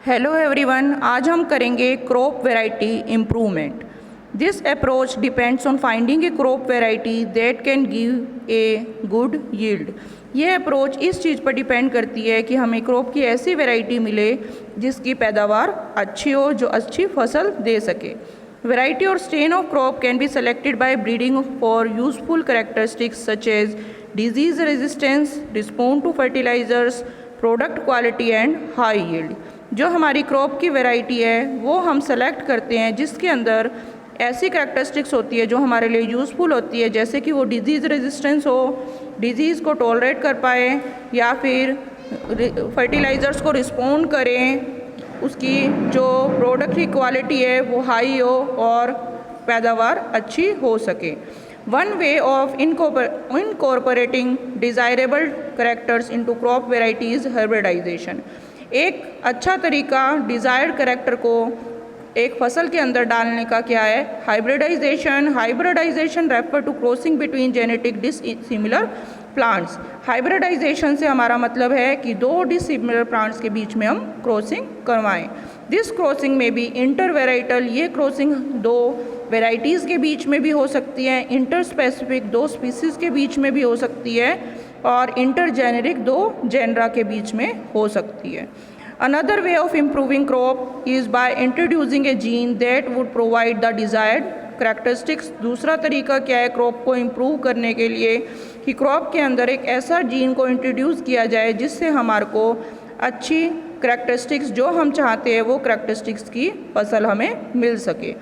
Hello everyone, आज हम करेंगे crop variety improvement. This approach depends on finding A crop variety that can give a good yield. ये approach इस चीज़ पर depend करती है कि हमें क्रॉप की ऐसी वैरायटी मिले जिसकी पैदावार अच्छी हो, जो अच्छी फसल दे सके। Variety or strain of crop can be selected by breeding for useful characteristics such as disease resistance, respond to fertilizers, product quality and high yield। जो हमारी क्रॉप की वैरायटी है वो हम सेलेक्ट करते हैं जिसके अंदर ऐसी करैक्टरिस्टिक्स होती है जो हमारे लिए यूज़फुल होती है, जैसे कि वो डिजीज़ रेजिस्टेंस हो, डिजीज़ को टॉलरेट कर पाए, या फिर फर्टिलाइज़र्स को रिस्पॉन्ड करें, उसकी जो प्रोडक्ट की क्वालिटी है वो हाई हो और पैदावार अच्छी हो सके। One way of incorporating desirable characters into crop varieties hybridisation. एक अच्छा तरीका डिज़ायर्ड करेक्टर को एक फसल के अंदर डालने का क्या है? Hybridisation. Hybridisation refer to crossing between genetic dissimilar plants. Hybridisation से हमारा मतलब है कि दो डिसिमिलर प्लांट्स के बीच में हम क्रॉसिंग करवाएं। दिस क्रॉसिंग में भी इंटर वेराइटल, ये क्रॉसिंग दो वेराइटीज़ के बीच में भी हो सकती है, इंटर स्पेसिफिक दो स्पीसीज़ के बीच में भी हो सकती है, और इंटर जेनेरिक दो जेनरा के बीच में हो सकती है। Another way of improving crop is by introducing a gene that would provide the desired characteristics। दूसरा तरीका क्या है क्रॉप को इम्प्रूव करने के लिए कि क्रॉप के अंदर एक ऐसा जीन को इंट्रोड्यूस किया जाए जिससे हमारे को अच्छी करैक्टरिस्टिक्स जो हम चाहते हैं वो करैक्टरिस्टिक्स की फसल हमें मिल सके।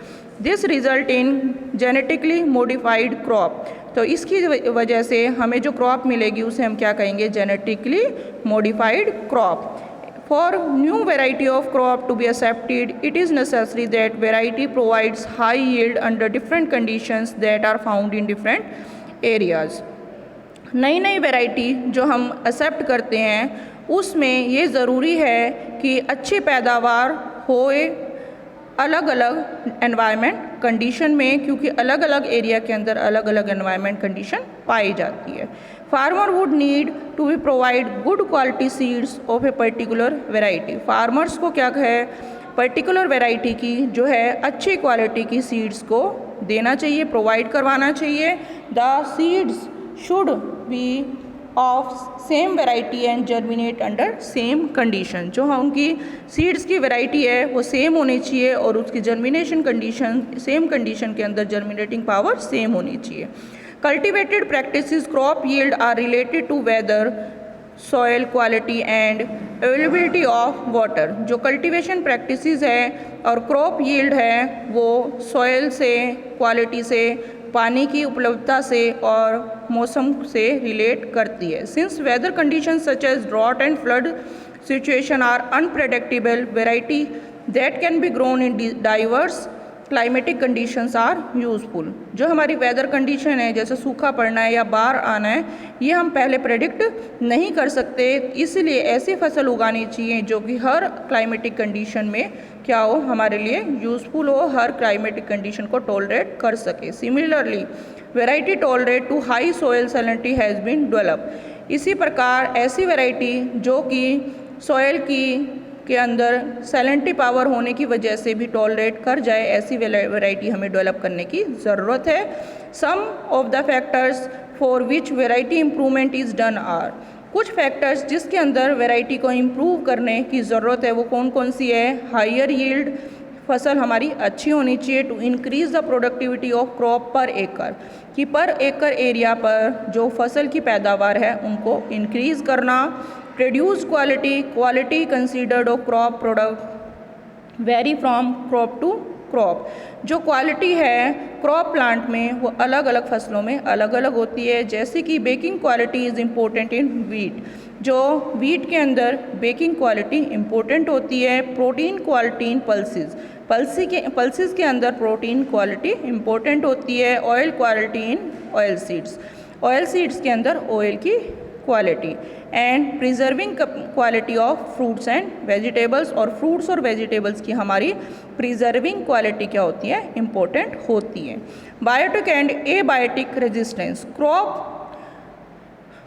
This result in genetically modified crop. तो इसकी वजह से हमें जो क्रॉप मिलेगी उसे हम क्या कहेंगे? Genetically modified crop. For new variety of crop to be accepted, it is necessary that variety provides high yield under different conditions that are found in different areas। नई नई वैरायटी जो हम एक्सेप्ट करते हैं उसमें ये ज़रूरी है कि अच्छी पैदावार होए अलग अलग एनवायरनमेंट कंडीशन में, क्योंकि अलग अलग एरिया के अंदर अलग अलग एनवायरनमेंट कंडीशन पाई जाती है। Farmer would need to be provide good quality seeds of a particular variety. Farmers को क्या है? पर्टिकुलर वेराइटी की जो है अच्छी क्वालिटी की सीड्स को देना चाहिए, प्रोवाइड करवाना चाहिए। The seeds should be of same variety and germinate under same condition. जो हम उनकी सीड्स की वेराइटी है वो सेम होनी चाहिए और उसकी जर्मिनेशन कंडीशन सेम कंडीशन के अंदर जर्मिनेटिंग पावर सेम होनी चाहिए। Cultivated practices crop yield are related to weather, soil quality and availability of water. जो कल्टीवेशन प्रैक्टिसेस है और क्रॉप यील्ड है वो सॉयल से, क्वालिटी से, पानी की उपलब्धता से और मौसम से रिलेट करती है। Since weather condition such as drought and flood situation are unpredictable, variety that can be grown in diverse climatic conditions are useful. जो हमारी वेदर कंडीशन है, जैसे सूखा पड़ना है या बाढ़ आना है, ये हम पहले प्रेडिक्ट नहीं कर सकते, इसलिए ऐसी फसल उगानी चाहिए जो कि हर क्लाइमेटिक कंडीशन में क्या हो, हमारे लिए यूज़फुल हो, हर क्लाइमेटिक कंडीशन को टॉलरेट कर सके। Similarly variety tolerate to high soil salinity has been develop. इसी प्रकार ऐसी वेराइटी जो कि सॉयल के अंदर सैलिनिटी पावर होने की वजह से भी टॉलरेट कर जाए, ऐसी वेराइटी हमें डेवलप करने की ज़रूरत है। Some of the factors for which variety improvement is done are. कुछ फैक्टर्स जिसके अंदर वैरायटी को इम्प्रूव करने की ज़रूरत है वो कौन कौन सी है? हायर यील्ड, फसल हमारी अच्छी होनी चाहिए। To increase the productivity of crop per एकड़, कि पर एकड़ एरिया पर जो फसल की पैदावार है उनको इंक्रीज़ करना। Produce quality, quality considered of crop product very from crop to crop. जो क्वालिटी है क्रॉप प्लांट में वो अलग अलग फसलों में अलग अलग होती है। जैसे कि baking quality is important in wheat. जो वीट के अंदर बेकिंग क्वालिटी इम्पोर्टेंट होती है। Protein quality in pulses, pulses के अंदर प्रोटीन क्वालिटी इम्पोर्टेंट होती है। Oil quality in oil seeds, oil seeds के अंदर ऑयल की quality. And preserving quality of fruits and vegetables, और फ्रूट्स और वेजिटेबल्स की हमारी प्रिजर्विंग क्वालिटी क्या होती है? इम्पोर्टेंट होती है। Biotic and abiotic resistance, crop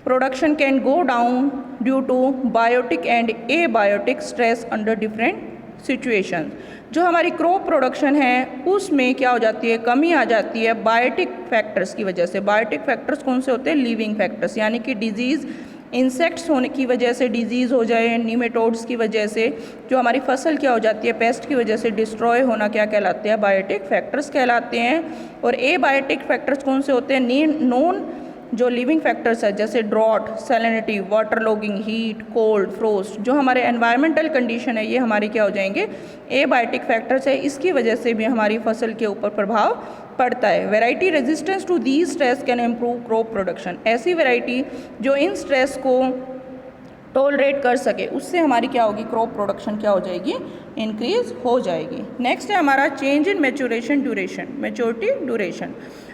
production can go down due to biotic and abiotic stress under different situation. जो हमारी क्रॉप प्रोडक्शन है उसमें क्या हो जाती है, कमी आ जाती है बायोटिक फैक्टर्स की वजह से। बायोटिक फैक्टर्स कौन से होते हैं, लिविंग फैक्टर्स, यानी कि डिजीज़, इंसेक्ट्स होने की वजह से डिजीज़ हो जाए, नीमेटोड्स की वजह से जो हमारी फसल क्या हो जाती है, पेस्ट की वजह से डिस्ट्रॉय होना, क्या कहलाते हैं, बायोटिक फैक्टर्स कहलाते हैं। और ए बायोटिक फैक्टर्स कौन से होते हैं, नॉन जो लिविंग फैक्टर्स है, जैसे drought, salinity, water logging, heat, cold, frost, जो हमारे एनवायरमेंटल कंडीशन है, ये हमारी क्या हो जाएंगे, ए बायोटिक फैक्टर्स है। इसकी वजह से भी हमारी फसल के ऊपर प्रभाव पड़ता है। Variety resistance to these stress can improve crop production. ऐसी वैरायटी जो इन स्ट्रेस को टॉलरेट कर सके, उससे हमारी क्या होगी, क्रॉप प्रोडक्शन क्या हो जाएगी, इंक्रीज हो जाएगी। नेक्स्ट है हमारा change in maturation duration, maturity duration.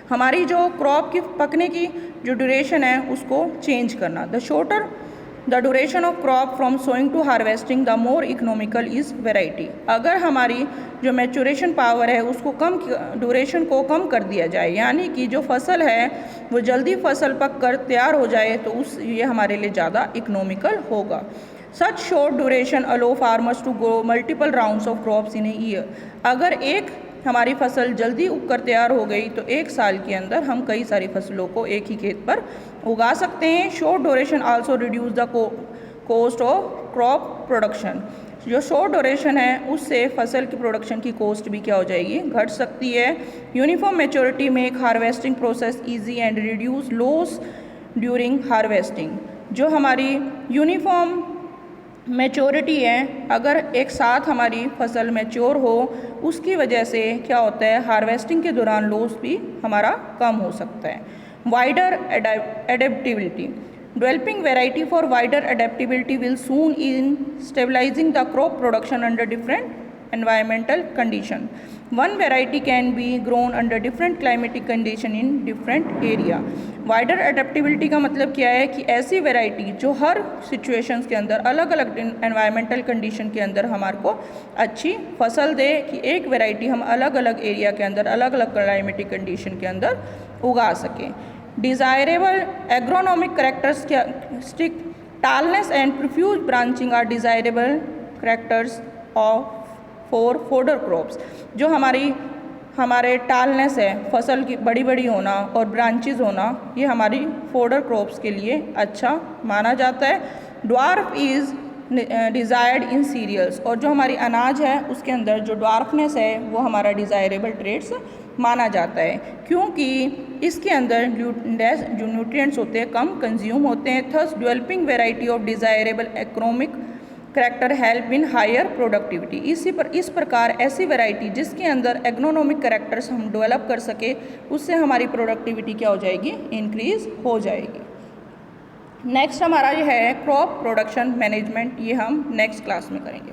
हमारी जो क्रॉप की पकने की जो ड्यूरेशन है उसको चेंज करना। The shorter the duration of crop from sowing to harvesting the more economical is variety. अगर हमारी जो मैच्योरेशन पावर है उसको कम, ड्यूरेशन को कम कर दिया जाए, यानी कि जो फसल है वो जल्दी फसल पक कर तैयार हो जाए, तो ये हमारे लिए ज़्यादा इकोनॉमिकल होगा। Such short duration allow farmers to grow multiple rounds of crops in a year. अगर एक हमारी फसल जल्दी उगकर तैयार हो गई तो एक साल के अंदर हम कई सारी फसलों को एक ही खेत पर उगा सकते हैं। Short duration also reduce the cost of crop production. जो शॉर्ट ड्यूरेशन है उससे फसल की प्रोडक्शन की कॉस्ट भी क्या हो जाएगी, घट सकती है। Uniform maturity make harvesting process easy and reduce loss during harvesting. जो हमारी यूनिफॉर्म मैच्योरिटी है, अगर एक साथ हमारी फसल मैच्योर हो, उसकी वजह से क्या होता है, हार्वेस्टिंग के दौरान लॉस भी हमारा कम हो सकता है। Wider adaptability, developing variety for wider adaptability will soon in stabilising the crop production under different environmental condition. One variety can be grown under different climatic condition in different area. Wider adaptability का मतलब क्या है कि ऐसी variety जो हर situations के अंदर अलग अलग एनवायरमेंटल कंडीशन के अंदर हमारे को अच्छी फसल दे, कि एक वैरायटी हम अलग अलग एरिया के अंदर अलग अलग क्लाइमेटिक कंडीशन के अंदर उगा सकें। Desirable agronomic characteristic, tallness and profuse branching are desirable characters of for fodder crops. जो हमारे टालनेस है, फसल की बड़ी बड़ी होना और ब्रांचेज होना, ये हमारी फोडर क्रॉप्स के लिए अच्छा माना जाता है। Dwarf is desired in cereals, और जो हमारी अनाज है उसके अंदर जो ड्वार्फनेस है वो हमारा डिज़ायरेबल ट्रेट्स माना जाता है, क्योंकि इसके अंदर जो न्यूट्रिएंट्स होते हैं कम कंज्यूम होते हैं। Thus developing variety of desirable economic character help in higher productivity. इस प्रकार ऐसी वैरायटी जिसके अंदर एग्रोनॉमिक करेक्टर्स हम डेवलप कर सके, उससे हमारी प्रोडक्टिविटी क्या हो जाएगी, इंक्रीज हो जाएगी। नेक्स्ट हमारा ये है क्रॉप प्रोडक्शन मैनेजमेंट, ये हम नेक्स्ट क्लास में करेंगे।